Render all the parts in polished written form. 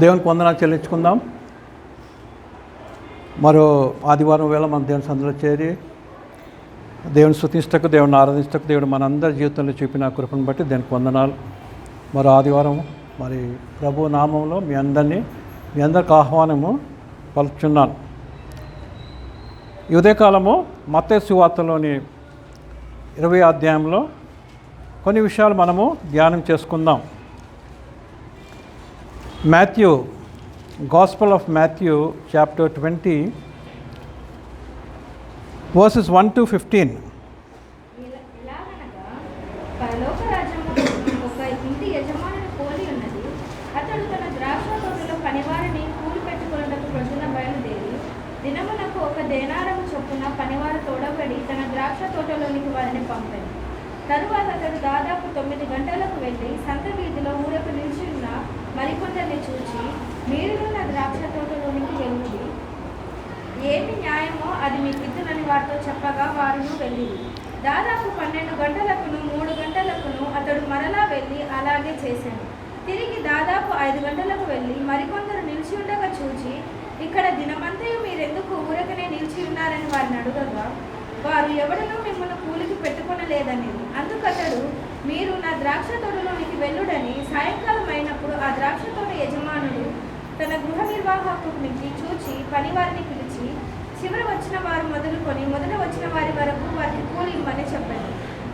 దేవునికి వందనాలు చెల్లించుకుందాం. మరో ఆదివారం వేళ మన దేవుని సందులో చేరి దేవుని స్తుతించటకు, దేవుని ఆరాధించటకు దేవుడు మనందరి జీవితంలో చూపిన కృపను బట్టి దేవునికి వందనాలు. మరో ఆదివారం మరి ప్రభు నామంలో మీ అందరికి ఆహ్వానము పలుకుచున్నాను. ఈ ఉదయకాలము మత్తయి సువార్తలోని 20వ అధ్యాయంలో కొన్ని విషయాలు మనము ధ్యానం చేసుకుందాం. Gospel of Matthew chapter 20 verses 1 to 15. ఒక ఇంటి యజమానుని పోలి ఉన్నది. అతడు తన ద్రాక్ష తోటలో పనివారిని కూలి పెట్టుకొనుటకు ప్రొద్దున బయలుదేరి దినమునకు 1 దేనారము చొప్పున పనివారు తోడబడి తన ద్రాక్ష తోటలోనికి వారిని పంపాడు. తరువాత అతడు దాదాపు 9 గంటలకు వెళ్ళి సంత వీధిలో ఊరకు నిలిచి ఉన్న మరికొందరిని చూచి, మీరు నా ద్రాక్ష తోటలోనికి వెళ్ళుడి, ఏమి న్యాయమో అది మీకిద్దునని వారితో చెప్పగా వారును వెళ్ళిరి. దాదాపు 12 గంటలకును 3 గంటలకును అతడు మరలా వెళ్ళి అలాగే చేశాడు. తిరిగి దాదాపు 5 గంటలకు వెళ్ళి మరికొందరు నిలిచి ఉండగా చూచి, ఇక్కడ దినమంతయు మీరెందుకు ఊరకనే నిలిచి ఉన్నారని వారిని అడుగగా, వారు ఎవడనూ మిమ్మల్ని కూలికి పెట్టుకొనలేదని. అందుకతడు, మీరు నా ద్రాక్ష తోటలోనికి వెళ్ళుడని సాయంకాలం అయినప్పుడు ఆ ద్రాక్ష తోట యజమానుడు తన గృహ నిర్వాహకునికి చూచి పనివారిని పిలిచి, చివర వచ్చిన వారు మొదలుకొని మొదట వచ్చిన వారి వరకు వారికి కూలి ఇమ్మని చెప్పాడు.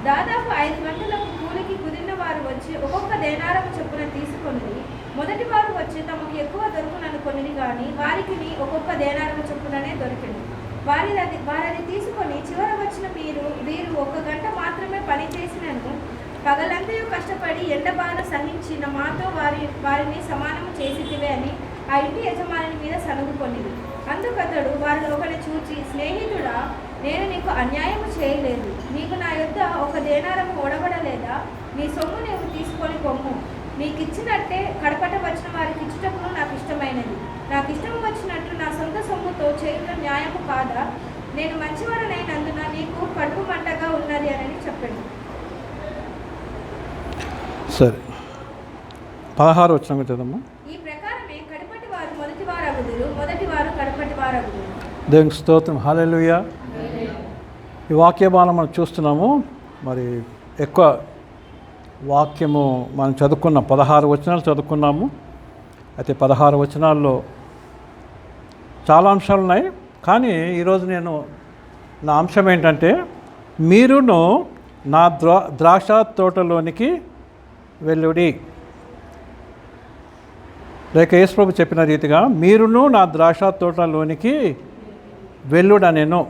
దాదాపు 5 గంటలకు కూలికి కుదిరిన వారు వచ్చి ఒక్కొక్క దేనారం చొప్పున తీసుకొని, మొదటి వారు వచ్చి తమకు ఎక్కువ దొరుకుననుకొనిది కానీ వారికి ఒక్కొక్క దేనారం చొప్పుననే దొరికింది. వారది తీసుకొని, చివర వచ్చిన వీరు 1 గంట మాత్రమే పని చేసినను పగలంతయు కష్టపడి ఎండబాన సహించిన మాతో వారిని సమానము చేసితివే అని ఆ ఇంటి యజమాని మీద సనుగుకొనిది. అందుకతడు వారిలో ఒకరిని చూచి, స్నేహితుడా, నేను నీకు అన్యాయము చేయలేదు. నీకు నా యొద్ద 1 దేనారము ఓడబడలేదా? నీ సొమ్ము నీవు తీసుకొని పొమ్ము. నీకిచ్చినట్టే కడపట వచ్చిన వారికి ఇచ్చుటకును నాకు ఇష్టమైనది. నాకు ఇష్టము వచ్చినట్లు నా సొంత సొమ్ముతో చేయడం న్యాయము కాదా? నేను మంచివాడనైనందున నీకు కడుపు మంటగా ఉన్నది అని చెప్పాడు. సరే, 16 వచ్చిన చదమ్మా. ఈ ప్రకారమే కడపటి వారు మొదటి వారగుదురు, మొదటి వారు కడపటి వారగుదురు. దేవునికి స్తోత్రం, హల్లెలూయా. ఈ వాక్యభాగం మనం చూస్తున్నాము. మరి ఎక్కువ వాక్యము మనం చదువుకున్నాం, 16 వచనాలు చదువుకున్నాము. అయితే 16 వచనాల్లో చాలా అంశాలు ఉన్నాయి. కానీ ఈరోజు నా అంశం ఏంటంటే, మీరును నా ద్రాక్ష తోటలోనికి వెళ్ళుడి. లేక యేసుప్రభు చెప్పిన రీతిగా మీరును నా ద్రాక్ష తోటలోనికి వెళ్ళుడనెను.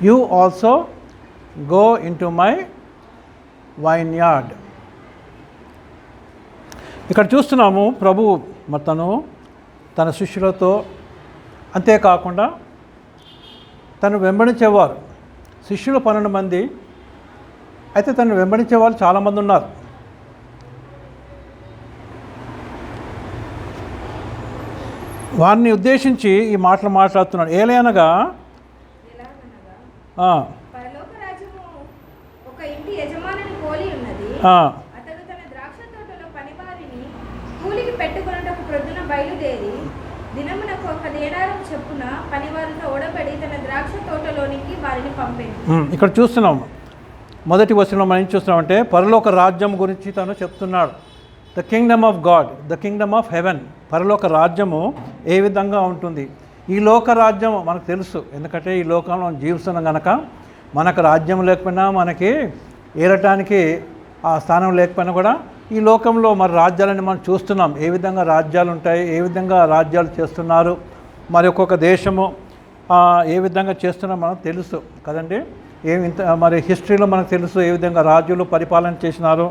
You also go into my vineyard. ఇక్కడ చూస్తున్నాము ప్రభు తన శిష్యులతో, అంతేకాకుండా తను వెంబడించేవారు శిష్యులు 12 మంది. అయితే తను వెంబడించే వాళ్ళు చాలామంది ఉన్నారు. వారిని ఉద్దేశించి ఈ మాటలు మాట్లాడుతున్నాడు. ఏలయనగా పరలోక రాజ్యము ఒక ఇంటి యజమానిని పోలి ఉన్నది. అతడు తన ద్రాక్ష తోటలో పనివారిని కూలికి పెట్టుకొనుటకు ప్రొద్దున బయలుదేరి దినమునకు 1 దేనారం చొప్పున పనివారితో ఓడబడి తన ద్రాక్ష తోటలోనికి వారిని పంపాడు. ఇక్కడ చూస్తున్నాము, మొదటి వచనంలో మనం ఏం చూస్తున్నామంటే, పరలోక రాజ్యం గురించి తను చెప్తున్నాడు. The Kingdom of God, the Kingdom of haven. పరలోక రాజ్యము ఏ విధంగా ఉంటుంది? ఈ లోక రాజ్యం మనకు తెలుసు, ఎందుకంటే ఈ లోకంలో జీవిస్తున్నాం కనుక మనకు రాజ్యం లేకపోయినా, మనకి ఏరటానికి ఆ స్థానం లేకపోయినా కూడా ఈ లోకంలో మరి రాజ్యాలని మనం చూస్తున్నాం. ఏ విధంగా రాజ్యాలు ఉంటాయి, ఏ విధంగా రాజ్యాలు చేస్తున్నారు, మరి ఒక్కొక్క దేశము ఏ విధంగా చేస్తున్నారో మనకు తెలుసు కదండి. మరి హిస్టరీలో మనకు తెలుసు ఏ విధంగా రాజులు పరిపాలన చేసినారు.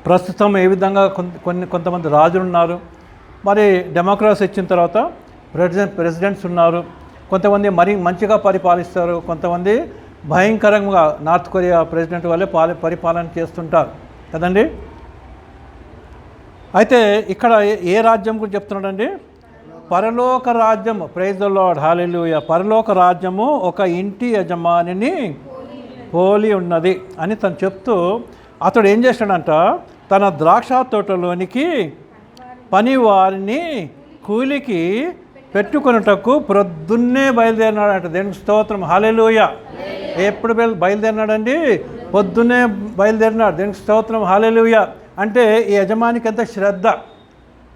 ప్రస్తుతం ఏ విధంగా కొంతమంది రాజులు ఉన్నారు. మరి డెమోక్రసీ వచ్చిన తర్వాత ప్రెసిడెంట్స్ ఉన్నారు. కొంతమంది మరీ మంచిగా పరిపాలిస్తారు, కొంతమంది భయంకరంగా నార్త్ కొరియా ప్రెసిడెంట్ వల్లే పరిపాలన చేస్తుంటారు కదండి. అయితే ఇక్కడ ఏ రాజ్యం గురించి చెప్తున్నాడండి? పరలోక రాజ్యము, ప్రైజ్ ద లార్డ్, హల్లెలూయా, పరలోక రాజ్యము ఒక ఇంటి యజమానిని పోలి ఉన్నది అని తను చెప్తూ అతడు ఏం చేశాడంట, తన ద్రాక్ష తోటలోనికి పని వారిని కూలికి పెట్టుకొనుటకు ప్రొద్దున్నే బయలుదేరినాడంట. దేవునికి స్తోత్రం, హల్లెలూయా. ఎప్పుడు బయలుదేరినాడండి? పొద్దున్నే బయలుదేరినాడు. దేవునికి స్తోత్రం, హల్లెలూయా. అంటే ఈ యజమానికి ఎంత శ్రద్ధ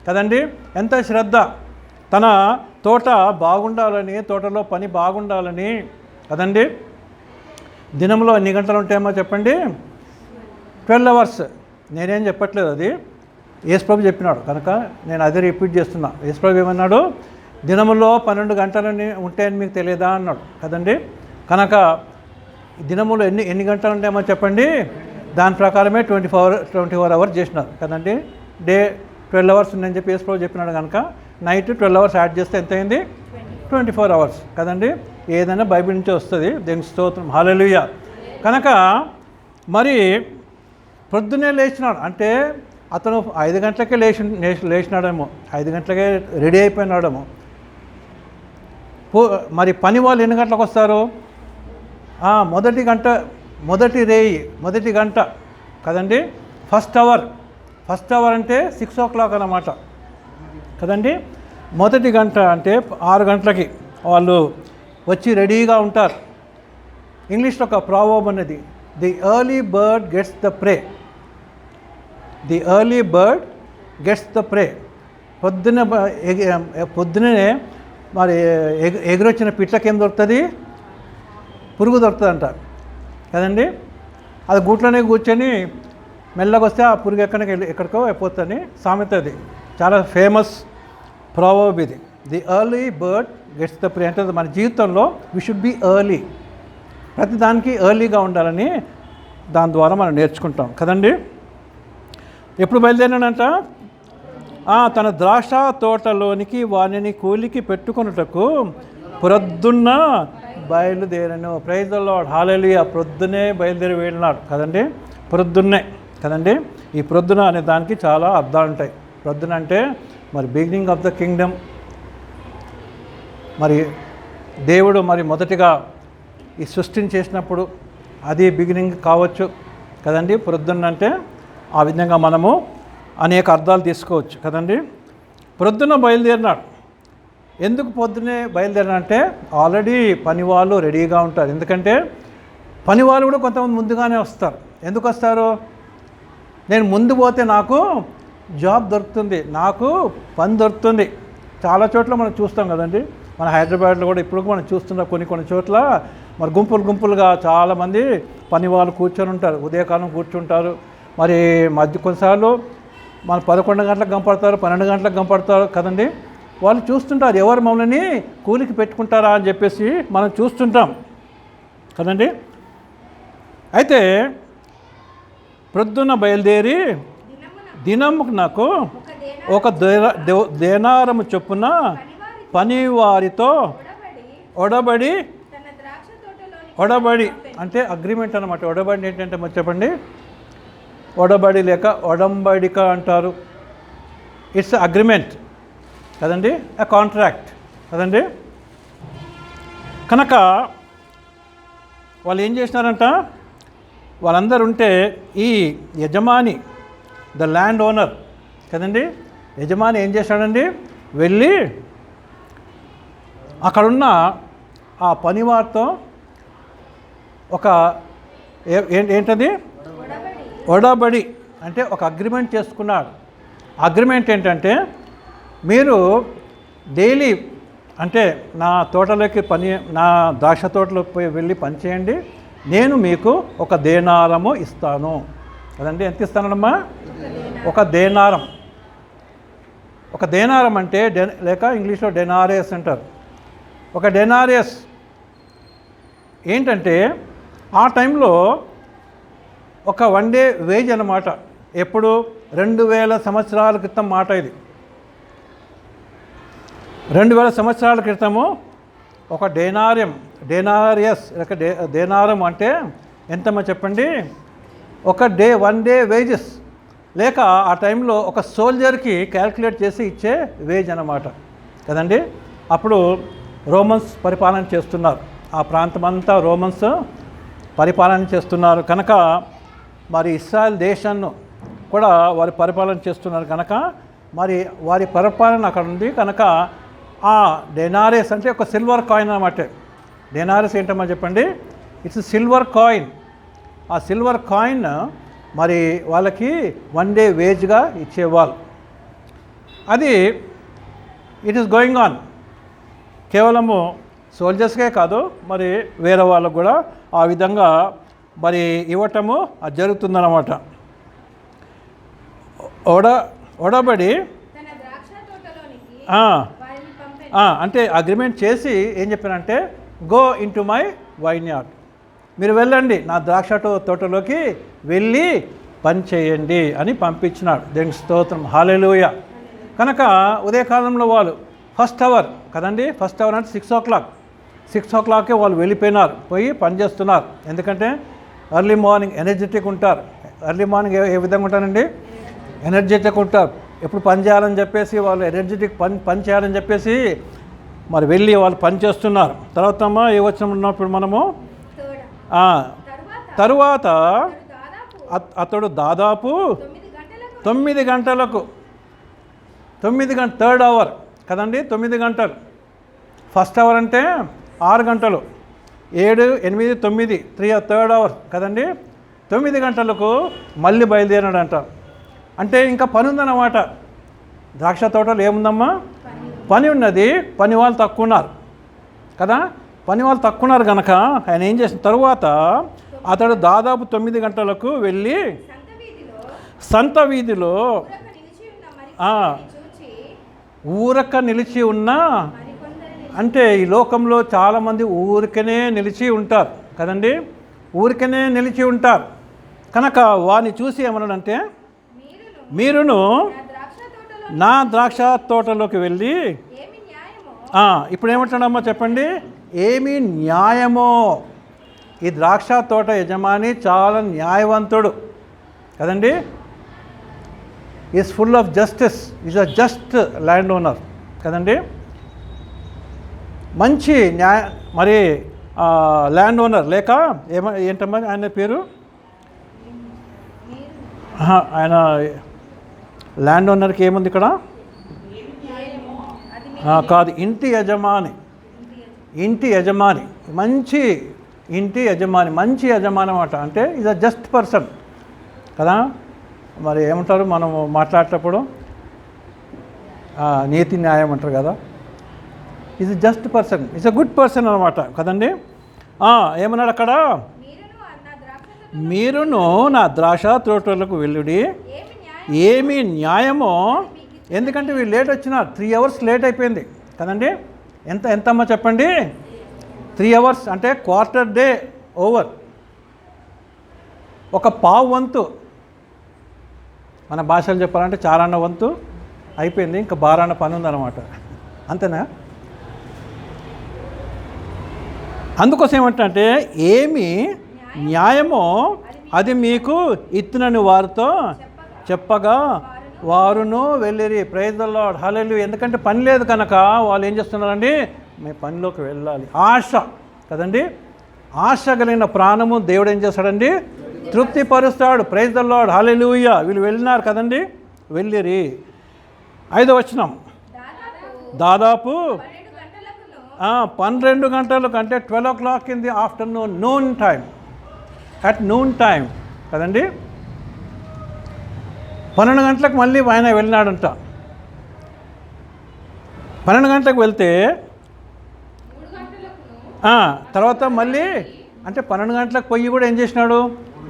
కదండి, ఎంత శ్రద్ధ. తన తోట బాగుండాలని, తోటలో పని బాగుండాలని కదండి. దినంలో ఎన్ని గంటలు ఉంటాయేమో చెప్పండి? 12 అవర్స్. నేనేం చెప్పట్లేదు, అది యేసుప్రభు చెప్పినాడు కనుక నేను అదే రిపీట్ చేస్తున్నా. యేసుప్రభు ఏమన్నాడు? దినములో 12 గంటలని ఉంటాయని మీకు తెలియదా అన్నాడు కదండి. కనుక దినములో ఎన్ని గంటలు ఉంటాయేమో చెప్పండి? దాని ప్రకారమే 24 అవర్స్ చేసినారు కదండి. డే 12 అవర్స్ ఉందని చెప్పి యేసుప్రభు చెప్పినాడు కనుక నైట్ 12 అవర్స్ యాడ్ చేస్తే ఎంత అయింది? 24 అవర్స్ కదండి. ఏదైనా బైబిల్ నుంచి వస్తుంది. దేవునికి స్తోత్రం, హల్లెలూయా. కనుక మరి పొద్దున్నే లేచినాడు అంటే అతను 5 గంటలకే లేచినాడేమో, 5 గంటలకే రెడీ అయిపోయినాడేమో. మరి పని వాళ్ళు ఎన్ని గంటలకు వస్తారు? మొదటి గంట కదండి. ఫస్ట్ అవర్ అంటే 6 o'clock అన్నమాట కదండి. మొదటి గంట అంటే 6 గంటలకి వాళ్ళు వచ్చి రెడీగా ఉంటారు. ఇంగ్లీష్లో ఒక ప్రావర్బ్ అనేది, the early bird gets the prey. The early bird gets the prey. పొద్దునే మరి ఎగురొచ్చిన పిట్లకి ఏం దొరుకుతుంది? పురుగు దొరుకుతుంది అంటారు కదండి. అది గూట్లోనే కూర్చొని మెల్లగా వస్తే ఆ పురుగు ఎక్కడికో అయిపోతుంది సామెత. అది చాలా ఫేమస్ ప్రావర్బ్ ఇది. The early bird gets the prey అంటే మన జీవితంలో వీ షుడ్ బి ఎర్లీ. ప్రతి దానికి ఎర్లీగా ఉండాలని దాని ద్వారా మనం నేర్చుకుంటాం కదండి. ఎప్పుడు బయలుదేరినాడంట? తన ద్రాక్ష తోటలోనికి వారిని కూలికి పెట్టుకొనుటకు ప్రొద్దున్న బయలుదేరను. ప్రైజ్ ద లార్డ్, హల్లెలూయా. ప్రొద్దునే బయలుదేరి వెళ్ళినాడు కదండి. ప్రొద్దున్నే కదండి. ఈ ప్రొద్దున అనే దానికి చాలా అర్థాలు ఉంటాయి. ప్రొద్దున అంటే మరి బిగినింగ్ ఆఫ్ ద కింగ్డమ్. మరి దేవుడు మరి మొదటిగా ఈ సృష్టిని చేసినప్పుడు అది బిగినింగ్ కావచ్చు కదండి. ప్రొద్దున్న అంటే ఆ విధంగా మనము అనేక అర్థాలు తీసుకోవచ్చు కదండి. ప్రొద్దున బయలుదేరినాడు. ఎందుకు పొద్దునే బయలుదేరినంటే ఆల్రెడీ పని వాళ్ళు రెడీగా ఉంటారు. ఎందుకంటే పని వాళ్ళు కూడా కొంతమంది ముందుగానే వస్తారు. ఎందుకు వస్తారు? నేను ముందు పోతే నాకు జాబ్ దొరుకుతుంది, నాకు పని దొరుకుతుంది. చాలా చోట్ల మనం చూస్తాం కదండి. మన హైదరాబాద్లో కూడా ఇప్పుడు మనం చూస్తున్నాం కొన్ని చోట్ల మరి గుంపులుగా చాలామంది పని వాళ్ళు కూర్చొని ఉంటారు. ఉదయకాలం కూర్చుంటారు. మరి కొన్నిసార్లు మన 11 గంటలకు గంపడతారు, 12 గంటలకు గంపడతారు కదండి. వాళ్ళు చూస్తుంటారు ఎవరు మమ్మల్ని కూలికి పెట్టుకుంటారా అని చెప్పేసి మనం చూస్తుంటాం కదండి. అయితే ప్రొద్దున బయలుదేరి దినముకు నాకు ఒక దేనారము చొప్పున పని వారితో ఒడబడి అంటే అగ్రిమెంట్ అన్నమాట. ఒడబడి ఏంటంటే మరి చెప్పండి? ఒడబడి లేక ఒడంబడిక అంటారు. ఇట్స్ అగ్రిమెంట్ కదండి, ఎ కాంట్రాక్ట్ కదండి. కనుక వాళ్ళు ఏం చేసినారంట? వాళ్ళందరూ ఉంటే ఈ యజమాని, ద ల్యాండ్ ఓనర్ కదండి, యజమాని ఏం చేశాడండి? వెళ్ళి అక్కడున్న ఆ పనివారితో ఒక ఏంటది? ఒడబడి అంటే ఒక అగ్రిమెంట్ చేసుకున్నాడు. అగ్రిమెంట్ ఏంటంటే మీరు డైలీ అంటే నా తోటలోకి నా ద్రాక్ష తోటలో పోయి వెళ్ళి పని చేయండి, నేను మీకు ఒక దేనారము ఇస్తాను కదండి. ఎంత ఇస్తానమ్మా? ఒక దేనారం. ఒక దేనారం అంటే లేక ఇంగ్లీష్లో డెనారియస్ అంటారు. ఒక డెనారియస్ ఏంటంటే ఆ టైంలో ఒక 1 day వేజ్ అన్నమాట. ఎప్పుడు? 2000 సంవత్సరాల క్రితం మాట ఇది. 2000 సంవత్సరాల క్రితము ఒక డెనారియస్ లేక దేనారం అంటే ఎంతమ్మా చెప్పండి? ఒక 1 day వేజెస్ లేక ఆ టైంలో ఒక సోల్జర్కి క్యాల్కులేట్ చేసి ఇచ్చే వేజ్ అన్నమాట కదండి. అప్పుడు రోమన్స్ పరిపాలన చేస్తున్నారు, ఆ ప్రాంతమంతా రోమన్స్ పరిపాలన చేస్తున్నారు కనుక మరి ఇశ్రాయేల్ దేశాన్ని కూడా వారి పరిపాలన చేస్తున్నారు కనుక మరి వారి పరిపాలన అక్కడ ఉంది కనుక ఆ డెనారిస్ అంటే ఒక సిల్వర్ కాయిన్ అన్నమాట. డెనారిస్ ఏంటమ్మా చెప్పండి? It's silver coin. ఆ సిల్వర్ కాయిన్ మరి వాళ్ళకి 1 డే వేజ్గా ఇచ్చేవాళ్ళు. అది ఇట్ ఈస్ గోయింగ్ ఆన్. కేవలము సోల్జర్స్కే కాదు, మరి వేరే వాళ్ళకు కూడా ఆ విధంగా మరి ఇవ్వటము అది జరుగుతుందన్నమాట. ఒడబడి తన ద్రాక్ష తోటలోనికి ఆ, వారిని పంపెను. అంటే అగ్రిమెంట్ చేసి ఏం చెప్పారంటే go in to my wine yard, మీరు వెళ్ళండి నా ద్రాక్ష తోటలోకి వెళ్ళి పని చేయండి అని పంపించినాడు. దేవునికి స్తోత్రం, హల్లెలూయా. కనుక ఉదయకాలంలో వాళ్ళు ఫస్ట్ అవర్ కదండి, ఫస్ట్ అవర్ అంటే 6 o'clock, 6 o'clockకే వాళ్ళు వెళ్ళిపోయినారు, పోయి పని చేస్తున్నారు. ఎందుకంటే ఎర్లీ మార్నింగ్ ఎనర్జెటిక్ ఉంటారు. ఎర్లీ మార్నింగ్ ఏ విధంగా ఉంటారండి? ఎనర్జెటిక్ ఉంటారు. ఎప్పుడు పని చేయాలని చెప్పేసి వాళ్ళు ఎనర్జెటిక్ పని చేయాలని చెప్పేసి మరి వెళ్ళి వాళ్ళు పని చేస్తున్నారు. తర్వాత ఏ వచనం ఉన్నప్పుడు మనము తరువాత అతడు దాదాపు 9 గంటలకు 3rd అవర్ కదండి, 9 గంటలు. ఫస్ట్ అవర్ అంటే 6 గంటలు, 7, 8, 9, 3rd అవర్ కదండి. 9 గంటలకు మళ్ళీ బయలుదేరాడు అంట. అంటే ఇంకా పని ఉందన్నమాట. ద్రాక్ష తోటలో ఏముందమ్మా? పని ఉన్నది. పని వాళ్ళు తక్కువ ఉన్నారు కదా, పని వాళ్ళు తక్కువ ఉన్నారు కనుక ఆయన ఏం చేసిన తరువాత అతడు దాదాపు 9 గంటలకు వెళ్ళి సంత వీధిలో ఊరక నిలిచి ఉన్న, అంటే ఈ లోకంలో చాలామంది ఊరికనే నిలిచి ఉంటారు కదండి, ఊరికనే నిలిచి ఉంటారు కనుక వారిని చూసి ఏమన్నాడంటే మీరును నా ద్రాక్ష తోటలోకి వెళ్ళి ఇప్పుడు ఏమంటాడమ్మా చెప్పండి? ఏమి న్యాయమో. ఈ ద్రాక్ష తోట యజమాని చాలా న్యాయవంతుడు కదండి. Is full of justice, is a just land owner కదండి. మంచి మరి ల్యాండ్ ఓనర్ లేక ఏంటమ్మా ఆయన పేరు? ఆయన ల్యాండ్ ఓనర్కి ఏముంది ఇక్కడ? కాదు, ఇంటి యజమాని. ఇంటి యజమాని, మంచి ఇంటి యజమాని, మంచి యజమాని అన్నమాట. అంటే ఈజ్ అ జస్ట్ పర్సన్ కదా. మరి ఏమంటారు మనం మాట్లాడేటప్పుడు? నీతి న్యాయం అంటారు కదా. Is a just person, is a good person అనమాట కదండి. ఏమన్నాడు అక్కడ? మీరును నా ద్రాక్ష తోటలకు వెళ్ళుడి, ఏమి న్యాయమో. ఎందుకంటే వీళ్ళు లేట్ వచ్చినారు, 3 hours లేట్ అయిపోయింది కదండి. ఎంతమ్మా చెప్పండి? 3 hours అంటే క్వార్టర్ డే ఓవర్, ఒక పావు వంతు, మన భాషలు చెప్పాలంటే చారాన్న వంతు అయిపోయింది, ఇంకా బారాన్న పని ఉందన్నమాట. అంతేనా? అందుకోసం ఏమంటే ఏమి న్యాయమో అది మీకు ఇత్తునని వారితో చెప్పగా వారును వెళ్ళిరి. ప్రైజ్ ద లార్డ్, హల్లెలూయా. ఎందుకంటే పని లేదు కనుక వాళ్ళు ఏం చేస్తున్నారండి? మేము పనిలోకి వెళ్ళాలి. ఆశ కదండి, ఆశ కలిగిన ప్రాణము దేవుడు ఏం చేస్తాడండి? తృప్తిపరుస్తాడు. ప్రైజ్ ద లార్డ్, హల్లెలూయా. వీళ్ళు వెళ్ళినారు కదండి, వెళ్ళిరి. 5వ వచనం, దాదాపు 12 గంటలకు, అంటే 12 o'clock in the afternoon, noon time, at noon time కదండి. 12 గంటలకు మళ్ళీ ఆయన వెళ్ళినాడంట. 12 గంటలకు వెళ్తే తర్వాత మళ్ళీ అంటే 12 గంటలకు పోయి కూడా ఏం చేసినాడు?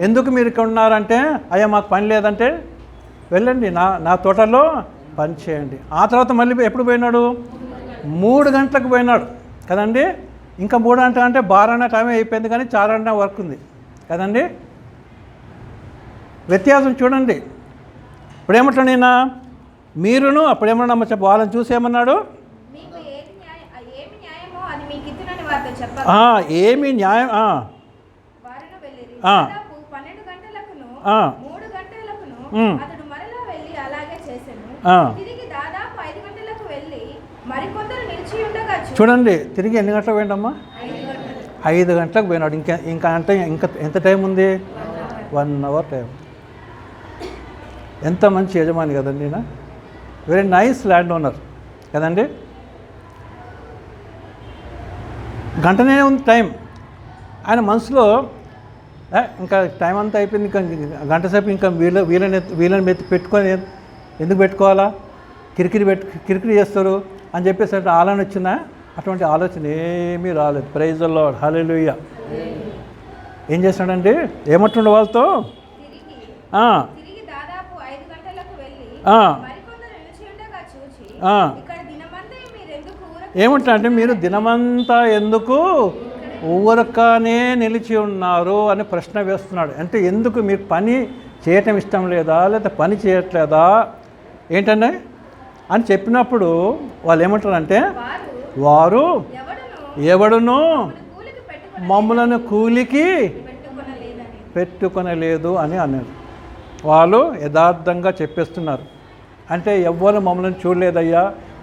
ఎందుకు మీరు ఇక్కడ ఉన్నారంటే, అయ్యా మాకు పని లేదంటే వెళ్ళండి నా తోటలో పని చేయండి. ఆ తర్వాత మళ్ళీ ఎప్పుడు పోయినాడు? 3 గంటలకు పోయినాడు కదండి. ఇంకా 3 గంటలు అంటే బారాన్న టైం అయిపోయింది, కానీ చారాన్న వర్క్ ఉంది కదండి. వ్యత్యాసం చూడండి. ఇప్పుడు ఏమంటాడు ఈయన? మీరును అప్పుడేమన్నా చెప్ప వాళ్ళని చూసి ఏమన్నాడు? ఏమి న్యాయం. తిరిగి దాదాపు 5 గంటలకు వెళ్ళి మరికొందరు చూడండి, తిరిగి ఎన్ని గంటలకు పోయిండమ్మా? 5 గంటలకు పోయినాడు. ఇంకా అంటే ఇంకా ఎంత టైం ఉంది? 1 అవర్ టైం. ఎంత మంచి యజమాని కదండి ఈయన. వెరీ నైస్ ల్యాండ్ ఓనర్ కదండి. గంటనే ఉంది టైం. ఆయన మనసులో ఇంకా టైం అంతా అయిపోయింది, ఇంకా గంట సేపు ఇంకా వీళ్ళని పెట్టుకొని ఎందుకు పెట్టుకోవాలా, కిరికిరి చేస్తారు అని చెప్పేసి ఆలోచన వచ్చినా అటువంటి ఆలోచన ఏమీ రాలేదు. ప్రైజ్ ది లార్డ్, హల్లెలూయా. ఏం చేస్తాడండి, ఏమంటుండే వాళ్ళతో ఏమంటా అంటే మీరు దినమంతా ఎందుకు ఊరకనే నిలిచి ఉన్నారు అని ప్రశ్న వేస్తున్నాడు. అంటే ఎందుకు మీకు పని చేయటం ఇష్టం లేదా, లేదా పని చేయట్లేదా ఏంటండి అని చెప్పినప్పుడు వాళ్ళు ఏమంటారంటే, వారు ఎవడును మమ్మలను కూలికి పెట్టుకొనలేదు అని అన్నారు. వాళ్ళు యథార్థంగా చెప్పేస్తున్నారు. అంటే ఎవరు మమ్మల్ని చూడలేదయ్యా,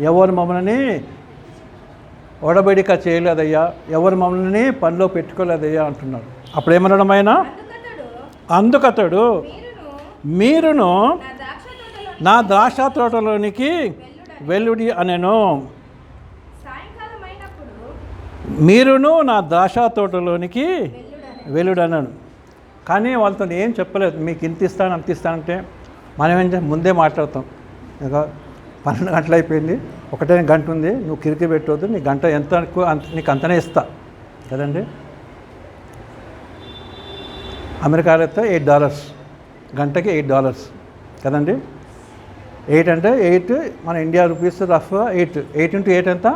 ఎవరు మమ్మల్ని ఒడబడిక చేయలేదయ్యా, ఎవరు మమ్మల్ని పనిలో పెట్టుకోలేదయ్యా అంటున్నాడు. అప్పుడు ఏమనడం ఆయన, అందుకతడు మీరును నా ద్రాక్ష తోటలోనికి వెల్లుడి అనెను. మీరును నా ద్రాక్ష తోటలోనికి వెల్లుడనను. కానీ వాళ్ళతో ఏం చెప్పలేదు, మీకు ఇంత ఇస్తాను అంత ఇస్తానంటే మనం ఏం ముందే మాట్లాడతాం. ఇక 12 గంటలు అయిపోయింది, ఒకటే గంట ఉంది, నువ్వు కిరికి పెట్టవద్దు, నీ గంట ఎంత నీకు అంతనే ఇస్తా కదండి. అమెరికాలో అయితే $8, గంటకి $8 కదండి. 8 అంటే 8 మన ఇండియా రూపీస్ రఫ్ 8 into 8 ఎంత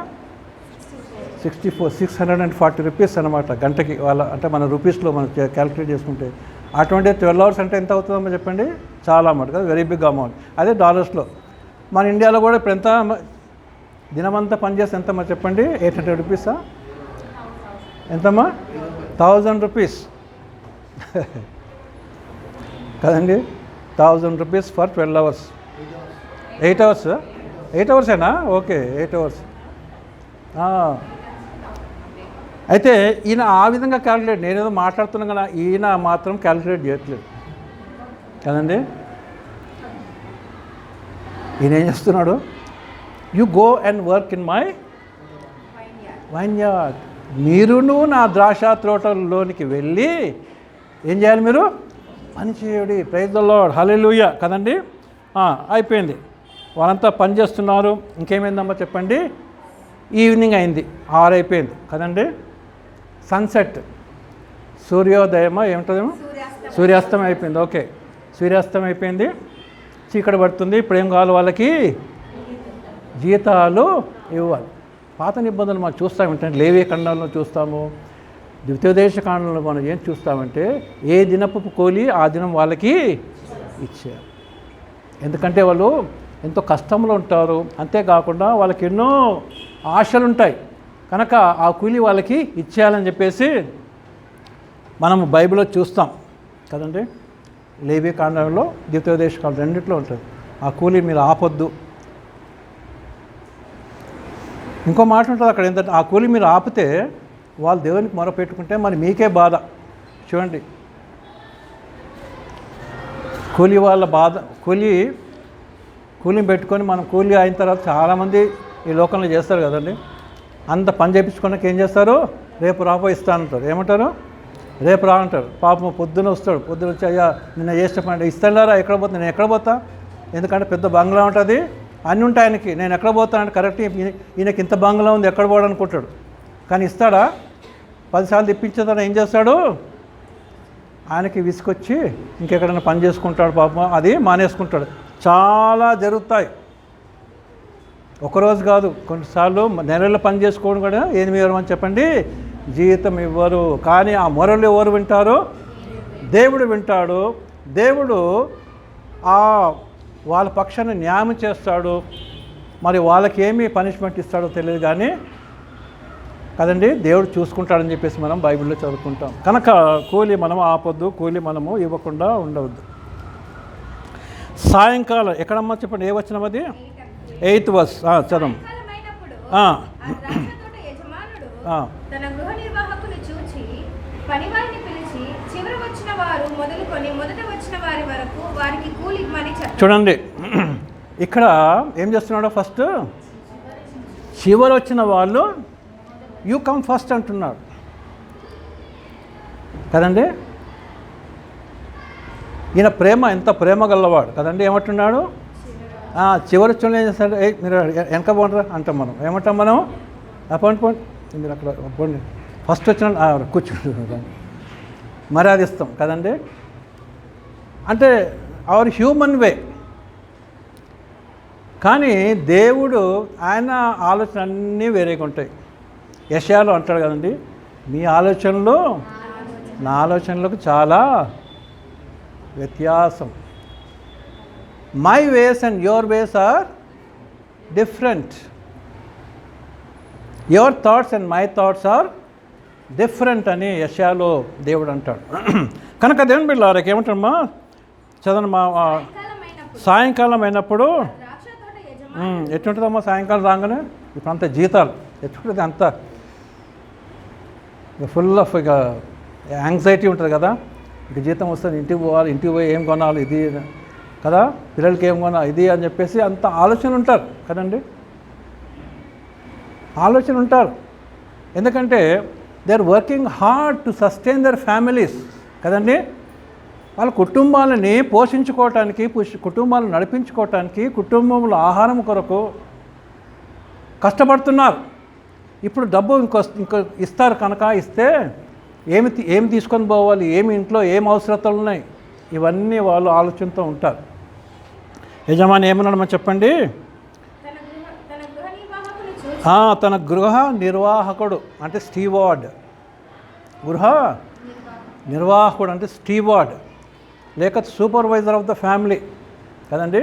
640 రూపీస్ అనమాట గంటకి. వాళ్ళ అంటే మన రూపీస్లో మనం క్యాలిక్యులేట్ చేసుకుంటే అటువంటి 12 hours అంటే ఎంత అవుతుందమ్మా చెప్పండి, చాలా అమౌంట్ కదా, వెరీ బిగ్ అమౌంట్. అదే డాలర్స్లో మన ఇండియాలో కూడా ఇప్పుడు ఎంత దినమంతా పనిచేస్తే ఎంతమ్మా చెప్పండి, 800 రూపీసా ఎంతమ్మా, 1000 రూపీస్ కదండి. 1000 రూపీస్ ఫర్ 12 hours. 8 hours, 8 hoursేనా, ఓకే 8 hours. అయితే ఈయన ఆ విధంగా క్యాలిక్యులేట్, నేనేదో మాట్లాడుతున్నాను కదా, ఈయన మాత్రం క్యాలిక్యులేట్ చేయట్లేదు కదండి. ఈయన ఏం చేస్తున్నాడు, you go and work in my vineyard. మీరును నా ద్రాక్ష తోటలోనికి వెళ్ళి ఏం చేయాలి, మీరు పని చేయడి. ప్రైజ్ ది లార్డ్, హల్లెలూయా కదండి. అయిపోయింది, వాళ్ళంతా పని చేస్తున్నారు. ఇంకేమైందమ్మా చెప్పండి, ఈవినింగ్ అయింది, 6 అయిపోయింది కదండి. సన్సెట్, సూర్యోదయమా ఏమిటదేమో, సూర్యాస్తం అయిపోయింది. ఓకే, సూర్యాస్తం అయిపోయింది, చీకటి పడుతుంది. ఇప్పుడు ఏం కావాలి వాళ్ళకి, జీతాలు ఇవ్వాలి. పాత నిబంధనలు మనం చూస్తామంటే లేవీ ఖండంలో చూస్తాము, ద్వితీయోపదేశ కాండంలో మనం ఏం చూస్తామంటే ఏ దినపు కూలి ఆ దినం వాళ్ళకి ఇచ్చారు. ఎందుకంటే వాళ్ళు ఎంతో కష్టంలో ఉంటారు, అంతేకాకుండా వాళ్ళకి ఎన్నో ఆశలు ఉంటాయి కనుక ఆ కూలి వాళ్ళకి ఇచ్చేయాలని చెప్పేసి మనం బైబిల్లో చూస్తాం కదండి. లేవీ కాండంలో ద్వితీయోపదేశ కాండం రెండిట్లో ఉంటుంది. ఆ కూలి మీరు ఆపొద్దు. ఇంకో మాట ఉంటుంది అక్కడ ఏంటంటే, ఆ కూలి మీరు ఆపితే వాళ్ళు దేవునికి మొరపెట్టుకుంటే మరి మీకే బాధ. చూడండి, కూలి వాళ్ళ బాధ, కూలిని పెట్టుకొని మనం కూలి అయిన తర్వాత చాలామంది ఈ లోకంలో చేస్తారు కదండి. అంత పని చేయించుకున్నాక ఏం చేస్తారు, రేపు రాపో ఇస్తానంటారు. ఏమంటారు, రేపు రా అంటారు. పాపం పొద్దున వస్తాడు, పొద్దున వచ్చి అయ్యా నిన్న చేసిన పని ఇస్తానురా, ఎక్కడ పోతా, నేను ఎక్కడ పోతా, ఎందుకంటే పెద్ద బంగ్లా ఉంటుంది, అన్నీ ఉంటాయి ఆయనకి, నేను ఎక్కడ పోతా అంటే కరెక్ట్ ఈయనకి ఇంత బంగ్లా ఉంది ఎక్కడ పోవడం అనుకుంటాడు. కానీ ఇస్తాడా, 10 సార్లు ఇప్పించేదాన్ని ఏం చేస్తాడు, ఆయనకి విసుకొచ్చి ఇంకెక్కడైనా పని చేసుకుంటాడు, పాపం అది మానేసుకుంటాడు. చాలా జరుగుతాయి, ఒకరోజు కాదు, కొన్నిసార్లు నెలల్లో పని చేసుకోవడం కూడా ఏమి ఇవ్వమని చెప్పండి, జీతం ఇవ్వరు. కానీ ఆ మొరలు ఎవరు వింటారు, దేవుడు వింటాడు. దేవుడు వాళ్ళ పక్షాన్ని న్యాయం చేస్తాడు. మరి వాళ్ళకి ఏమి పనిష్మెంట్ ఇస్తాడో తెలియదు కానీ కదండి, దేవుడు చూసుకుంటాడని చెప్పేసి మనం బైబిల్లో చదువుకుంటాం. కనుక కూలి మనం ఆపొద్దు, కూలి మనము ఇవ్వకుండా ఉండవద్దు. సాయంకాలం ఎక్కడమ్మా చెప్పండి, ఏ వచనం అది, 8th verse చదవం. తన గృహ నిర్వాహకుని చూచి పనివారిని పిలిచి చివరి వచ్చిన వారు మొదలుకొని మొదట వచ్చిన వారి వరకు వారికి కూలి ఇవ్వమని చెప్పాడు. చూడండి, ఇక్కడ ఏం చేస్తున్నాడో ఫస్ట్ చివరి వచ్చిన వాళ్ళు యూ కమ్ ఫస్ట్ అంటున్నాడు కదండి. ఈయన ప్రేమ ఎంత ప్రేమ గల్లవాడు కదండి. ఏమంటున్నాడు, చివరి వచ్చిన ఏం చేస్తాడు, మీరు వెనక పోండిరా అంటాం మనం. ఏమంటాం మనం, పోండి పోండి మీరు అక్కడ పోండి, ఫస్ట్ వచ్చిన కూర్చుంటాం, మర్యాద ఇస్తాం కదండి. అంటే అవర్ హ్యూమన్ వే. కానీ దేవుడు ఆయన ఆలోచన అన్నీ వేరేగా ఉంటాయి. యెషయాలో అంటాడు కదండి, మీ ఆలోచనలు నా ఆలోచనలకు చాలా వ్యత్యాసం. My ways and your ways are different. Your thoughts and my thoughts are different అని యెషయాలో దేవుడు అంటాడు. కనుక దేవుని బిడ్డలారా ఏమంటాడమ్మా చదవండి మా సాయంకాలం అయినప్పుడు ఎట్లుంటుందమ్మా సాయంకాలం రాగానే ఇప్పుడు అంత జీతాలు ఎట్లుంటుంది, అంత ఇక ఫుల్ ఆఫ్ ఇక యాంగ్జైటీ ఉంటుంది కదా. ఇక జీతం వస్తుంది, ఇంటికి పోవాలి, ఇంటికి పోయి ఏం కొనాలి ఇది కదా, పిల్లలకి ఏం కొనాలి ఇది అని చెప్పేసి అంత ఆలోచనలు ఉంటారు కదండి. ఆలోచన ఉంటారు, ఎందుకంటే they are working hard to sustain their families కదండి. వాళ్ళ కుటుంబాలని పోషించుకోవటానికి, కుటుంబాలను నడిపించుకోవటానికి, కుటుంబంలో ఆహారం కొరకు కష్టపడుతున్నారు. ఇప్పుడు డబ్బు ఇంకో ఇస్తారు కనుక ఇస్తే ఏమి తీసుకొని పోవాలి, ఏమి ఇంట్లో ఏం అవసరతలు ఉన్నాయి, ఇవన్నీ వాళ్ళు ఆలోచనతో ఉంటారు. యజమాని ఏమన్నాడు మనం చెప్పండి, తన గృహ నిర్వాహకుడు అంటే స్టీవార్డ్, గృహ నిర్వాహకుడు అంటే స్టీవార్డ్ లేక సూపర్వైజర్ ఆఫ్ ద ఫ్యామిలీ కదండి.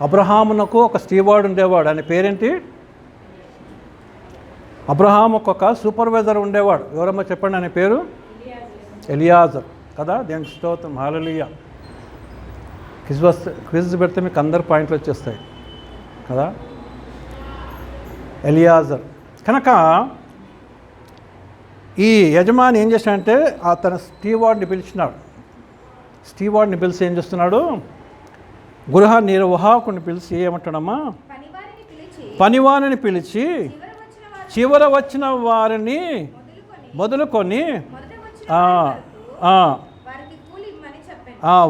అబ్రహామునకు ఒక స్టీవార్డ్ ఉండేవాడు, ఆయన పేరేంటి, అబ్రహాముకు ఒక సూపర్వైజర్ ఉండేవాడు. ఎవరమ్మా చెప్పండి, ఆయన పేరు ఎలియాజర్ కదా. దేనికి స్తోత్రం, హల్లెలూయా. క్విజ్ పెడితే మీకు అందరు పాయింట్లు వచ్చేస్తాయి కదా. ఎలియాజర్ కనుక ఈ యజమాని ఏం చేశాడంటే తన స్టీవార్డ్ని పిలిచినాడు. స్టీవార్డ్ని పిలిచి ఏం చేస్తున్నాడు, గృహ నిర్వాహకుడిని పిలిచి ఏమంటాడమ్మా, పనివారిని పిలిచి చివర వచ్చిన వారిని మొదలుకొని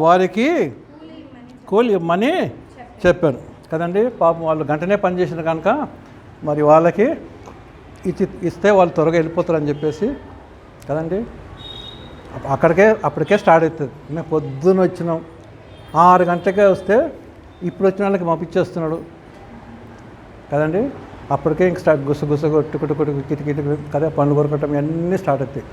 వారికి కూలి ఇవ్వమని చెప్పాను కదండి. పాపం వాళ్ళు గంటనే పనిచేసిన కనుక మరి వాళ్ళకి ఇస్తే వాళ్ళు త్వరగా వెళ్ళిపోతారని చెప్పేసి కదండి. అప్పటికే స్టార్ట్ అవుతుంది. మేము పొద్దున వచ్చినాం 6 గంటలకే వస్తే ఇప్పుడు వచ్చిన వాళ్ళకి పంపించేస్తున్నాడు కదండి. అప్పటికే ఇంక స్టార్ట్ గుస కొట్టుకుంటూ కిటికిటి కదా, పనులు కొరకటం ఇవన్నీ స్టార్ట్ అవుతాయి.